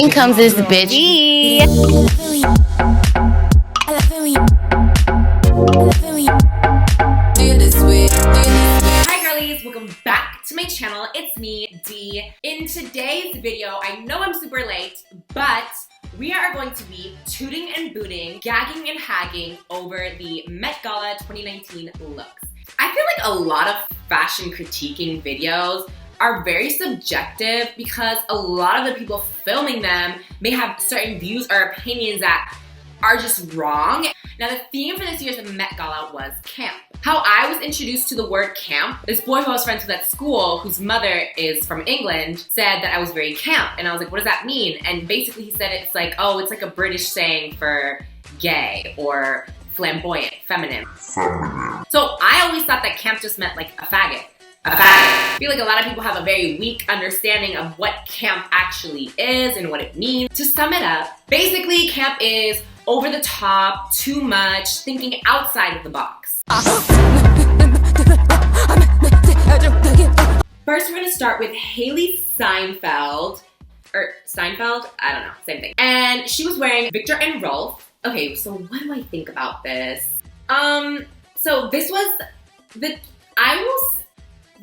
Then comes this bitch. Hi girlies, welcome back to my channel. It's me, D. In today's video, I know I'm super late, but we are going to be tooting and booting, gagging and hagging over the Met Gala 2019 looks. I feel like a lot of fashion critiquing videos are very subjective because a lot of the people filming them may have certain views or opinions that are just wrong. Now the theme for this year's Met Gala was camp. How I was introduced to the word camp, this boy who I was friends with at school, whose mother is from England, said that I was very camp. And I was like, what does that mean? And basically he said it's like, oh, it's like a British saying for gay or flamboyant, feminine. So I always thought that camp just meant like a faggot. I feel like a lot of people have a very weak understanding of what camp actually is and what it means. To sum it up, basically camp is over the top, too much, thinking outside of the box. First, we're gonna start with Haley Steinfeld, or Steinfeld? I don't know, same thing. And she was wearing Victor and Rolf. Okay, so what do I think about this? So this was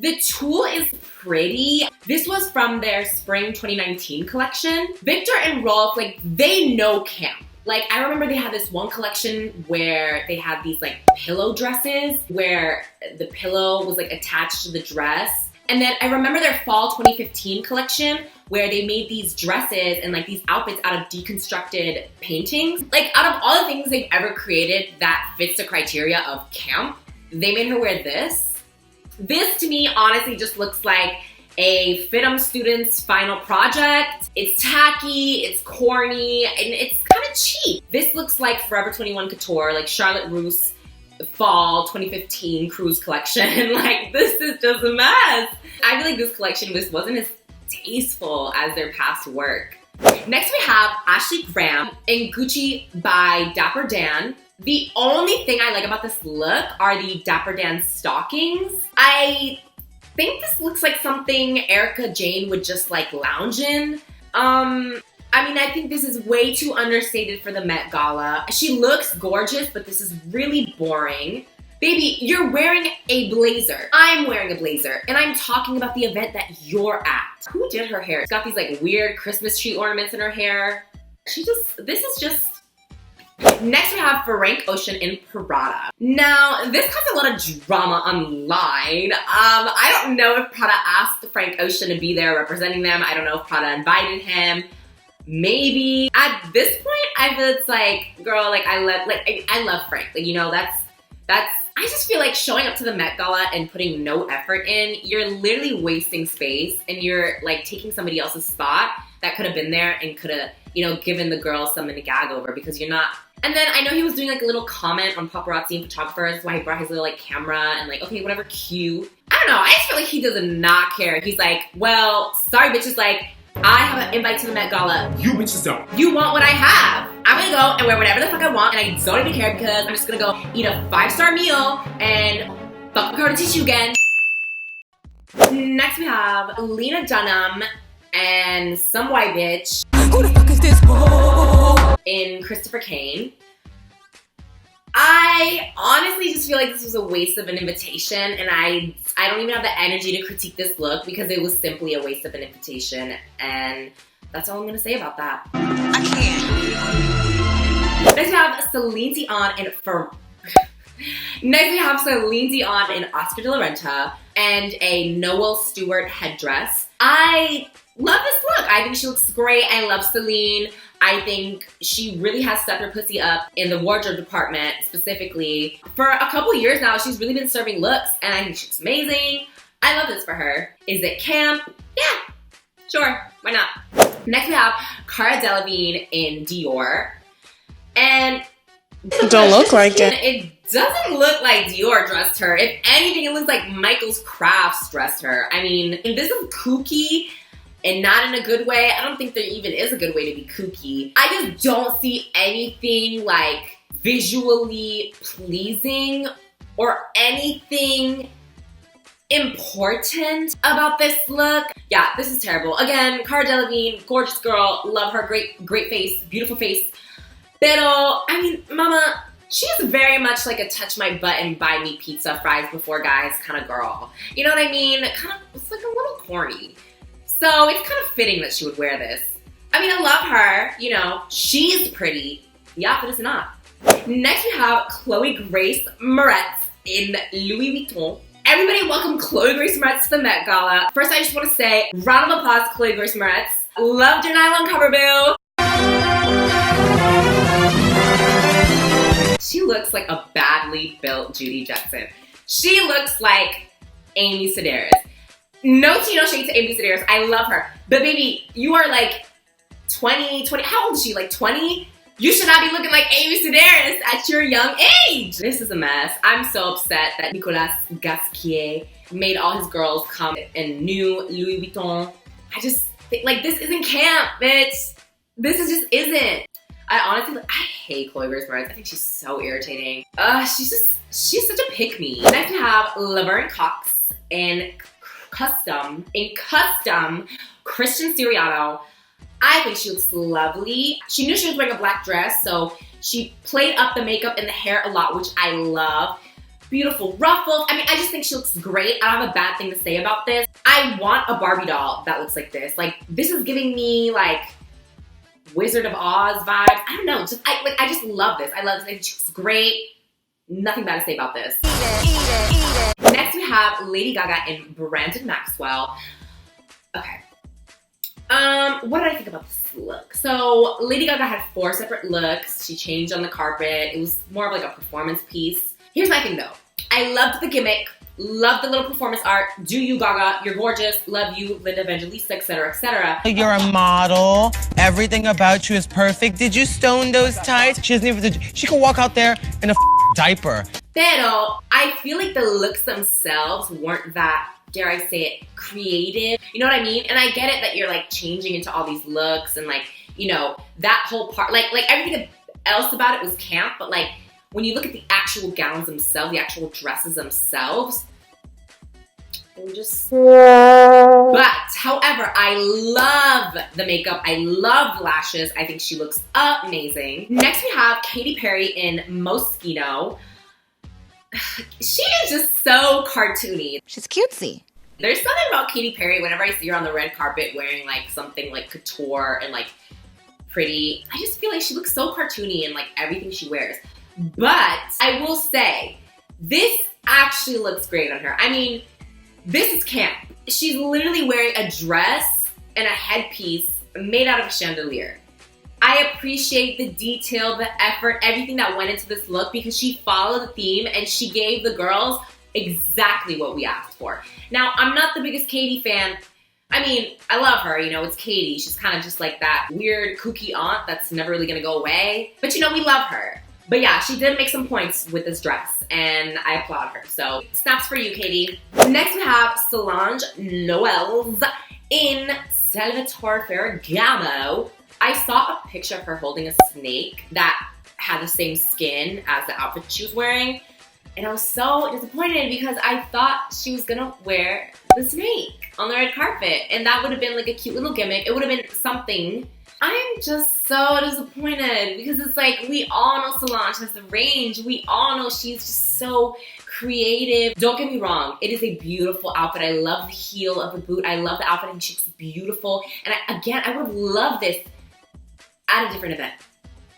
the tulle is pretty. This was from their spring 2019 collection. Victor and Rolf, like, they know camp. Like, I remember they had this one collection where they had these like pillow dresses where the pillow was like attached to the dress. And then I remember their fall 2015 collection where they made these dresses and like these outfits out of deconstructed paintings. Like, out of all the things they've ever created that fits the criteria of camp, they made her wear this. This to me honestly just looks like a FITM student's final project. It's tacky, it's corny, and it's kind of cheap. This looks like Forever 21 Couture, like Charlotte Russe fall 2015 cruise collection. Like, this is just a mess. I feel like this collection just wasn't as tasteful as their past work. Next we have Ashley Graham in Gucci by Dapper Dan. The only thing I like about this look are the Dapper Dan stockings. I think this looks like something Erica Jane would just like lounge in. I mean, I think this is way too understated for the Met Gala. She looks gorgeous, but this is really boring. Baby, you're wearing a blazer. I'm wearing a blazer, and I'm talking about the event that you're at. Who did her hair? She's got these like weird Christmas tree ornaments in her hair. This is just... Next we have Frank Ocean in Prada. Now, this has a lot of drama online. I don't know if Prada asked Frank Ocean to be there representing them. I don't know if Prada invited him. Maybe. At this point, I feel it's like, girl, like I love Frank. Like, you know, that's I just feel like showing up to the Met Gala and putting no effort in, you're literally wasting space and you're like taking somebody else's spot that could have been there and could have, you know, given the girls something to gag over because you're not. And then I know he was doing like a little comment on paparazzi and photographers why he brought his little like camera and like, okay, whatever, cute. I don't know, I just feel like he does not care. He's like, well, sorry bitches, like, I have an invite to the Met Gala. You bitches don't. You want what I have. I'm gonna go and wear whatever the fuck I want and I don't even care because I'm just gonna go eat a 5-star meal and fuck her to tissue again. Next we have Lena Dunham and some white bitch. Who the fuck is this? In Christopher Kane. I honestly just feel like this was a waste of an invitation and I don't even have the energy to critique this look because it was simply a waste of an invitation and that's all I'm gonna say about that. I can't. Next we have Celine Dion in Oscar de la Renta and a Noel Stewart headdress. I love this look. I think she looks great. I love Celine. I think she really has stepped her pussy up in the wardrobe department specifically. For a couple years now, she's really been serving looks and I think she looks amazing. I love this for her. Is it camp? Yeah, sure, why not? Next we have Cara Delevingne in Dior. And Don't look like it. It doesn't look like Dior dressed her. If anything, it looks like Michael's Crafts dressed her. I mean, this is kooky and not in a good way. I don't think there even is a good way to be kooky. I just don't see anything like visually pleasing or anything important about this look. Yeah, this is terrible. Again, Cara Delevingne, gorgeous girl, love her, great face, beautiful face. Pero, I mean, mama, she's very much like a touch my butt and buy me pizza, fries before guys kind of girl. You know what I mean? It's like a little corny. So it's kind of fitting that she would wear this. I mean, I love her, you know, she's pretty. The outfit is not. Next we have Chloe Grace Moretz in Louis Vuitton. Everybody welcome Chloe Grace Moretz to the Met Gala. First, I just want to say, round of applause to Chloe Grace Moretz. Loved your nylon cover, boo. She looks like a badly built Judy Jetson. She looks like Amy Sedaris. No tea, no shade to Amy Sedaris. I love her. But baby, you are like 20, how old is she? Like 20? You should not be looking like Amy Sedaris at your young age. This is a mess. I'm so upset that Nicolas Gasquier made all his girls come in new Louis Vuitton. I just think, like, this isn't camp, bitch. This just isn't. I honestly, I hate Chloe Grace Moretz. I think she's so irritating. She's such a pick-me. Next we have Laverne Cox in custom Christian Siriano. I think she looks lovely. She knew she was wearing a black dress, so she played up the makeup and the hair a lot, which I love. Beautiful ruffles. I mean, I just think she looks great. I don't have a bad thing to say about this. I want a Barbie doll that looks like this. Like, this is giving me, like, Wizard of Oz vibes. I don't know. I just love this. I love this. I think she looks great. Nothing bad to say about this. Eat it. Next, we have Lady Gaga and Brandon Maxwell. Okay. What did I think about this look? So, Lady Gaga had 4 separate looks. She changed on the carpet. It was more of like a performance piece. Here's my thing though. I loved the gimmick. Loved the little performance art. Do you, Gaga? You're gorgeous. Love you, Linda Evangelista, etc., etc. You're a model. Everything about you is perfect. Did you stone those tights? She doesn't even. She could walk out there in a diaper. Pero I feel like the looks themselves weren't that, dare I say it, creative. You know what I mean? And I get it that you're like changing into all these looks and like, you know, that whole part, like everything else about it was camp, but like when you look at the actual gowns themselves, the actual dresses themselves, they just. But however, I love the makeup. I love the lashes. I think she looks amazing. Next we have Katy Perry in Moschino. She is just so cartoony. She's cutesy. There's something about Katy Perry whenever I see her on the red carpet wearing like something like couture and like pretty. I just feel like she looks so cartoony in like everything she wears. But I will say, this actually looks great on her. I mean, this is camp. She's literally wearing a dress and a headpiece made out of a chandelier. I appreciate the detail, the effort, everything that went into this look because she followed the theme and she gave the girls exactly what we asked for. Now, I'm not the biggest Katy fan. I mean, I love her, you know, it's Katy. She's kind of just like that weird kooky aunt that's never really gonna go away. But you know, we love her. But yeah, she did make some points with this dress and I applaud her. So, snaps for you, Katy. Next we have Solange Noels in Salvatore Ferragamo. I saw a picture of her holding a snake that had the same skin as the outfit she was wearing. And I was so disappointed because I thought she was gonna wear the snake on the red carpet. And that would have been like a cute little gimmick. It would have been something. I'm just so disappointed because it's like, we all know Solange has the range. We all know she's just so creative. Don't get me wrong, it is a beautiful outfit. I love the heel of the boot. I love the outfit and she looks beautiful. And I would love this at a different event,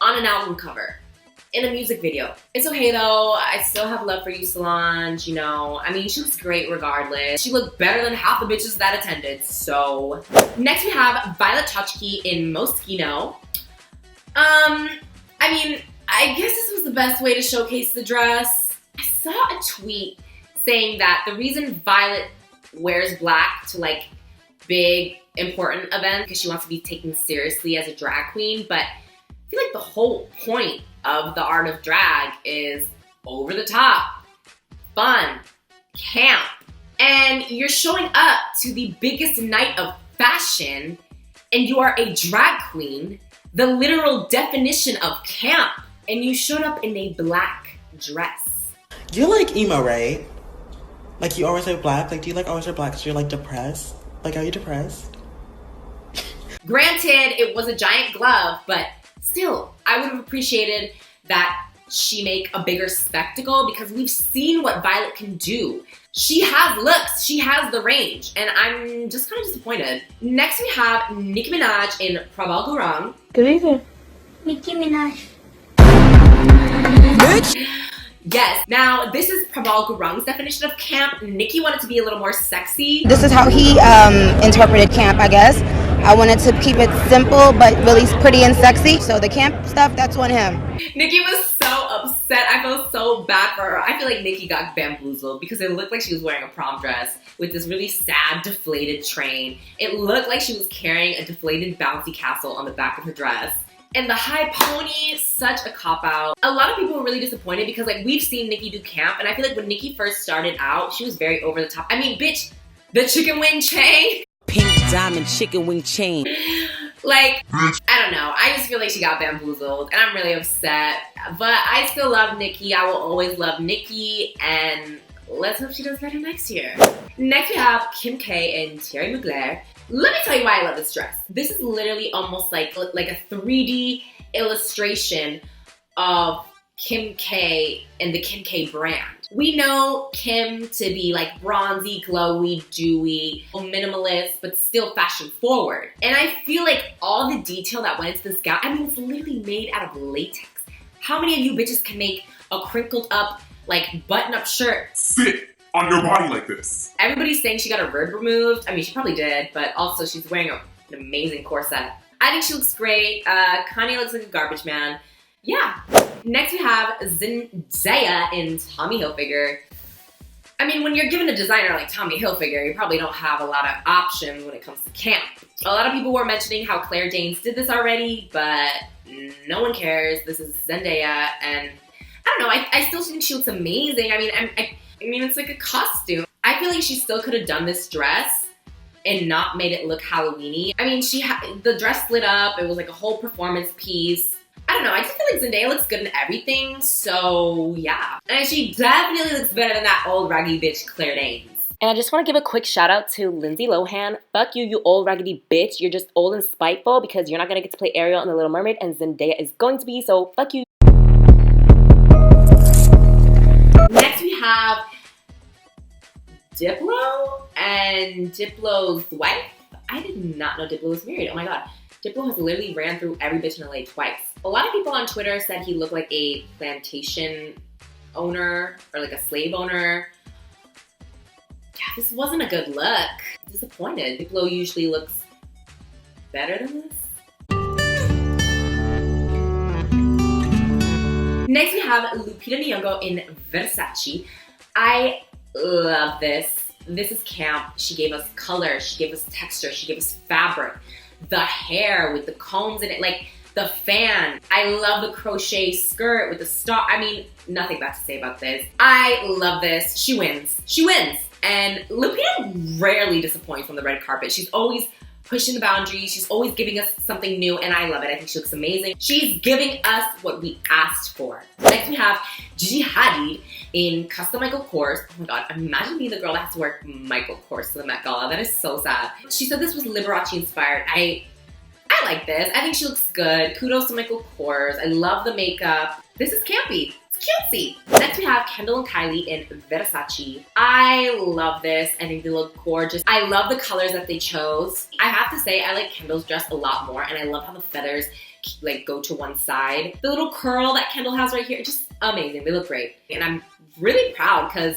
on an album cover, in a music video. It's okay though, I still have love for you, Solange, you know. I mean, she looks great regardless. She looked better than half the bitches that attended, so. Next we have Violet Chachki in Moschino. I mean, I guess this was the best way to showcase the dress. I saw a tweet saying that the reason Violet wears black to like big, important events because she wants to be taken seriously as a drag queen, but I feel like the whole point of the art of drag is over the top, fun, camp, and you're showing up to the biggest night of fashion and you are a drag queen, the literal definition of camp, and you showed up in a black dress. You're like emo, right? Like you always wear black? Like do you like always wear black because you're like depressed? Like, are you depressed? Granted, it was a giant glove, but still, I would have appreciated that she make a bigger spectacle because we've seen what Violet can do. She has looks, she has the range, and I'm just kind of disappointed. Next we have Nicki Minaj in Prabal Gurung. Good evening. Nicki Minaj. Bitch! Yes, now this is Prabal Gurung's definition of camp. Nicki wanted to be a little more sexy. This is how he interpreted camp, I guess. I wanted to keep it simple, but really pretty and sexy. So the camp stuff, that's on him. Nicki was so upset. I feel so bad for her. I feel like Nicki got bamboozled because it looked like she was wearing a prom dress with this really sad, deflated train. It looked like she was carrying a deflated bouncy castle on the back of her dress. And the high pony, such a cop-out. A lot of people were really disappointed because like we've seen Nicki do camp, and I feel like when Nicki first started out, she was very over the top. I mean, bitch, the chicken wing chain. Pink diamond chicken wing chain. Like, I don't know. I just feel like she got bamboozled, and I'm really upset. But I still love Nicki. I will always love Nicki, and let's hope she does better next year. Next we have Kim K and Thierry Mugler. Let me tell you why I love this dress. This is literally almost like a 3D illustration of Kim K and the Kim K brand. We know Kim to be like bronzy, glowy, dewy, minimalist, but still fashion forward. And I feel like all the detail that went into this gown, I mean, it's literally made out of latex. How many of you bitches can make a crinkled up, like button-up shirt sit on your body like this? Everybody's saying she got her rib removed. I mean, she probably did, but also she's wearing an amazing corset. I think she looks great. Kanye looks like a garbage man. Yeah. Next we have Zendaya in Tommy Hilfiger. I mean, when you're given a designer like Tommy Hilfiger, you probably don't have a lot of options when it comes to camp. A lot of people were mentioning how Claire Danes did this already, but no one cares. This is Zendaya, and I don't know, I still think she looks amazing. I mean, it's like a costume. I feel like she still could have done this dress and not made it look Halloween-y. I mean, the dress lit up. It was like a whole performance piece. I don't know, I just feel like Zendaya looks good in everything, so yeah. And she definitely looks better than that old raggy bitch Claire Danes. And I just want to give a quick shout out to Lindsay Lohan. Fuck you, you old raggedy bitch. You're just old and spiteful because you're not gonna get to play Ariel in The Little Mermaid, and Zendaya is going to be, so fuck you. Next we have Diplo and Diplo's wife. I did not know Diplo was married. Oh my god. Diplo has literally ran through every bitch in LA twice. A lot of people on Twitter said he looked like a plantation owner or like a slave owner. Yeah, this wasn't a good look. I'm disappointed. Diplo usually looks better than this. Next we have Lupita Nyong'o in Versace. I love this. This is camp. She gave us color, she gave us texture, she gave us fabric. The hair with the combs in it, like the fan. I love the crochet skirt with the star. I mean, nothing bad to say about this. I love this. She wins. She wins. And Lupita rarely disappoints on the red carpet. She's always pushing the boundaries. She's always giving us something new, and I love it. I think she looks amazing. She's giving us what we asked for. Next we have Gigi Hadid in custom Michael Kors. Oh my god, imagine being the girl that has to wear Michael Kors to the Met Gala. That is so sad. She said this was Liberace inspired. I like this. I think she looks good. Kudos to Michael Kors. I love the makeup. This is campy. It's cutesy. Next we have Kendall and Kylie in Versace. I love this. I think they look gorgeous. I love the colors that they chose. I have to say, I like Kendall's dress a lot more, and I love how the feathers like go to one side. The little curl that Kendall has right here, just amazing. They look great. And I'm really proud because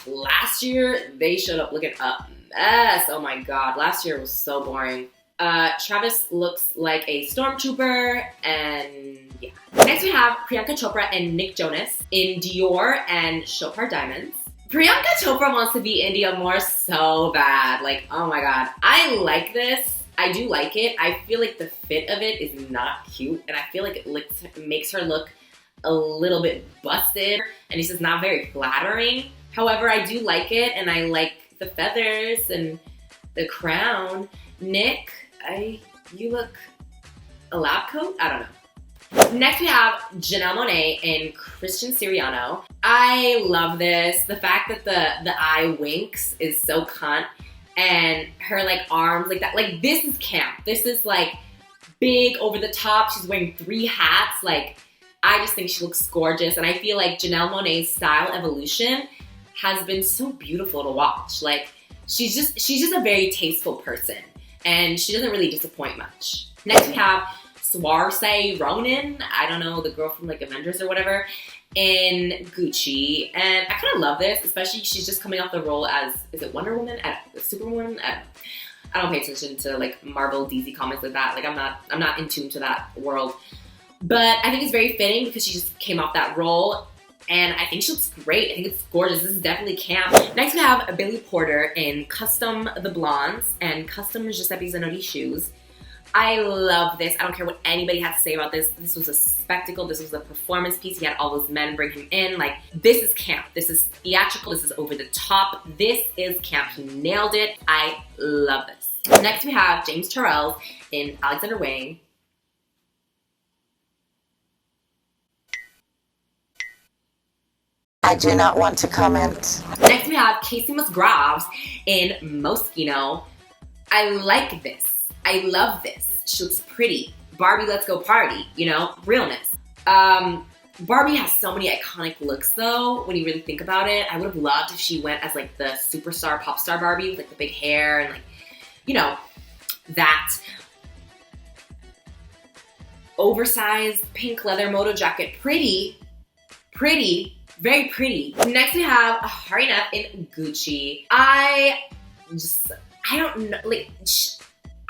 last year they showed up looking a mess. Oh my god, last year was so boring. Travis looks like a stormtrooper, and yeah. Next we have Priyanka Chopra and Nick Jonas in Dior and Chopard Diamonds. Priyanka Chopra wants to be India more so bad. Like, oh my god. I like this. I do like it. I feel like the fit of it is not cute, and I feel like it makes her look a little bit busted, and it's just not very flattering. However, I do like it, and I like the feathers and the crown. Nick, you look a lab coat? I don't know. Next we have Janelle Monáe and Christian Siriano. I love this. The fact that the eye winks is so cunt. and her like arms like that. Like this is camp. This is like big over the top. She's wearing 3 hats. Like I just think she looks gorgeous, and I feel like Janelle Monáe's style evolution has been so beautiful to watch. Like she's just a very tasteful person, and she doesn't really disappoint much. Next we have Saoirse Ronan. I don't know, the girl from like Avengers or whatever, in Gucci, and I kind of love this, especially she's just coming off the role as, is it Wonder Woman, Superwoman? I don't pay attention to like Marvel, DC comics like that. Like I'm not in tune to that world. But I think it's very fitting because she just came off that role, and I think she looks great. I think it's gorgeous. This is definitely camp. Next we have Billy Porter in Custom the Blondes and Custom Giuseppe Zanotti shoes. I love this. I don't care what anybody has to say about this. This was a spectacle. This was a performance piece. He had all those men bring him in. Like, this is camp. This is theatrical. This is over the top. This is camp. He nailed it. I love this. Next we have James Turrell in Alexander Wang. I do not want to comment. Next we have Casey Musgraves in Moschino. I like this. I love this. She looks pretty. Barbie, let's go party, you know, realness. Barbie has so many iconic looks though, when you really think about it. I would have loved if she went as like the superstar, pop star Barbie with like the big hair and like, you know, that oversized pink leather moto jacket. Pretty, very pretty. Next we have Harina in Gucci. I don't know, like,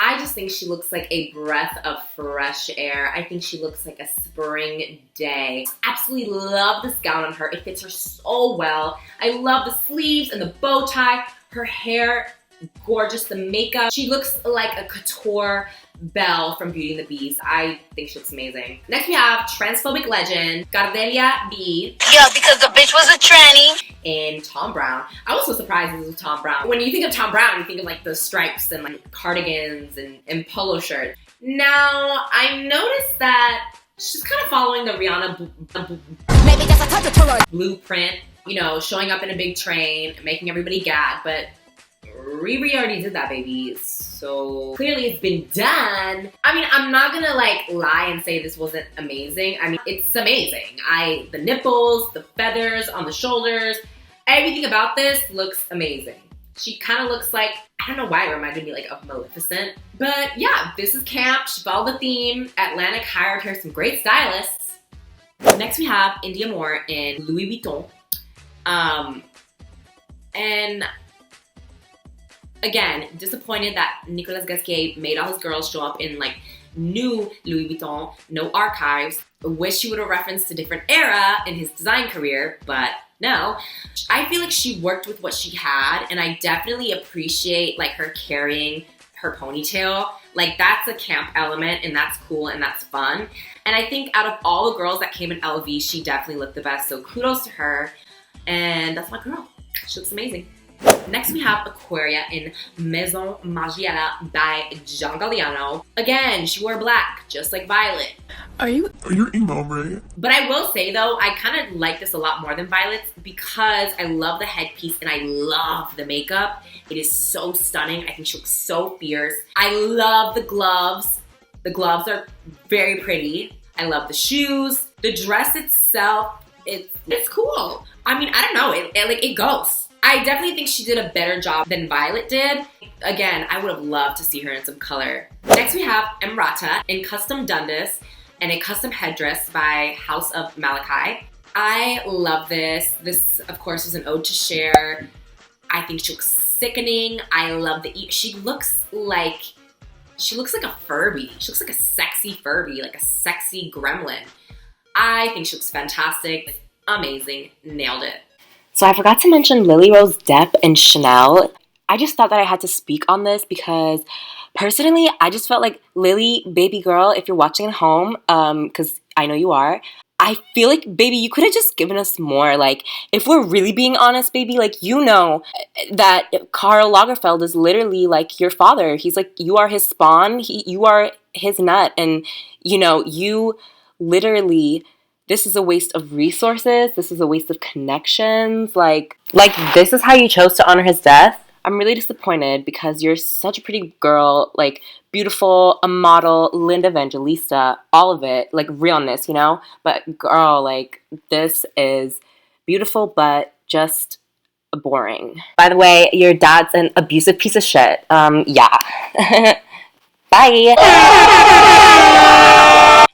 I just think she looks like a breath of fresh air. I think she looks like a spring day. Absolutely love this gown on her. It fits her so well. I love the sleeves and the bow tie. Her hair, gorgeous. The makeup. She looks like a couture Belle from Beauty and the Beast. I think she looks amazing. Next we have transphobic legend Cordelia B. Yeah, because the bitch was a tranny. In Tom Brown. I was so surprised this was Tom Brown. When you think of Tom Brown, you think of like the stripes and like cardigans and polo shirts. Now, I noticed that she's kind of following the Rihanna blueprint, you know, showing up in a big train, making everybody gag, but Riri already did that, baby. So clearly it's been done. I mean, I'm not gonna like lie and say this wasn't amazing. I mean, it's amazing. The nipples, the feathers on the shoulders, everything about this looks amazing. She kind of looks like, I don't know why it reminded me like of Maleficent. But yeah, this is camp. She followed the theme. Atlantic hired her some great stylists. Next we have India Moore in Louis Vuitton. And again, disappointed that Nicolas Gasquet made all his girls show up in like new Louis Vuitton, no archives. Wish he would have referenced a different era in his design career, but no. I feel like she worked with what she had, and I definitely appreciate like her carrying her ponytail. Like that's a camp element, and that's cool and that's fun. And I think out of all the girls that came in LV, she definitely looked the best, so kudos to her. And that's my girl. She looks amazing. Next we have Aquaria in Maison Margiela by John Galliano. Again, she wore black, just like Violet. Are you emo, right? But I will say though, I kind of like this a lot more than Violet's because I love the headpiece and I love the makeup. It is so stunning. I think she looks so fierce. I love the gloves. The gloves are very pretty. I love the shoes. The dress itself, it's cool. I mean, I don't know, it goes. I definitely think she did a better job than Violet did. Again, I would have loved to see her in some color. Next we have Emrata in Custom Dundas and a custom headdress by House of Malachi. I love this. This, of course, is an ode to Cher. I think she looks sickening. I love she looks like a Furby. She looks like a sexy Furby, like a sexy gremlin. I think she looks fantastic. Amazing. Nailed it. So I forgot to mention Lily Rose Depp and Chanel. I just thought that I had to speak on this because personally, I just felt like Lily, baby girl, if you're watching at home, because I know you are, I feel like, baby, you could have just given us more. Like, if we're really being honest, baby, like, you know that Karl Lagerfeld is literally like your father. He's like, you are his spawn. You are his nut. And, you know, you literally... This is a waste of resources. This is a waste of connections. Like this is how you chose to honor his death? I'm really disappointed because you're such a pretty girl, like beautiful, a model, Linda Evangelista, all of it, like realness, you know? But girl, like this is beautiful, but just boring. By the way, your dad's an abusive piece of shit. Yeah. Bye.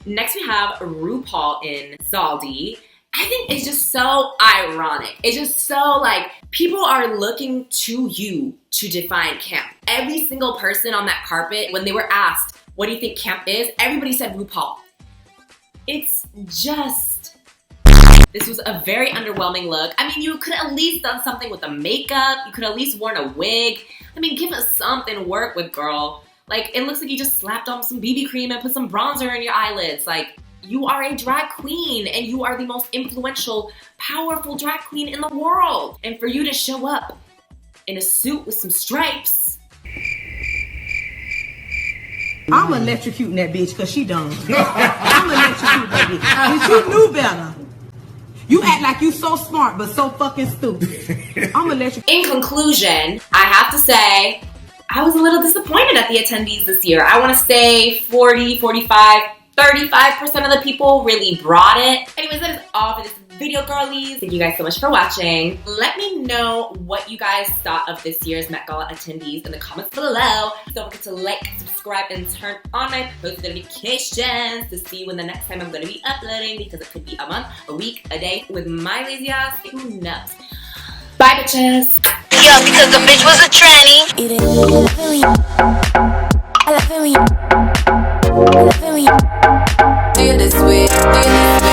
Next we have RuPaul in Zaldi. I think it's just so ironic. It's just so like, people are looking to you to define camp. Every single person on that carpet, when they were asked, what do you think camp is? Everybody said RuPaul. It's just, this was a very underwhelming look. I mean, you could have at least done something with the makeup. You could have at least worn a wig. I mean, give us something to work with, girl. Like, it looks like you just slapped on some BB cream and put some bronzer in your eyelids. Like, you are a drag queen and you are the most influential, powerful drag queen in the world. And for you to show up in a suit with some stripes. I'm electrocuting that bitch because she done. I'm electrocuting that bitch. Bitch, you knew better. You act like you so smart but so fucking stupid. I'm electrocuting. In conclusion, I have to say, I was a little disappointed at the attendees this year. I want to say 40, 45, 35% of the people really brought it. Anyways, that is all for this video, girlies. Thank you guys so much for watching. Let me know what you guys thought of this year's Met Gala attendees in the comments below. Don't forget to like, subscribe, and turn on my post notifications to see when the next time I'm going to be uploading, because it could be a month, a week, a day with my lazy ass. Who knows? Bye, bitches. Yeah, because the bitch was a tranny. I love it when you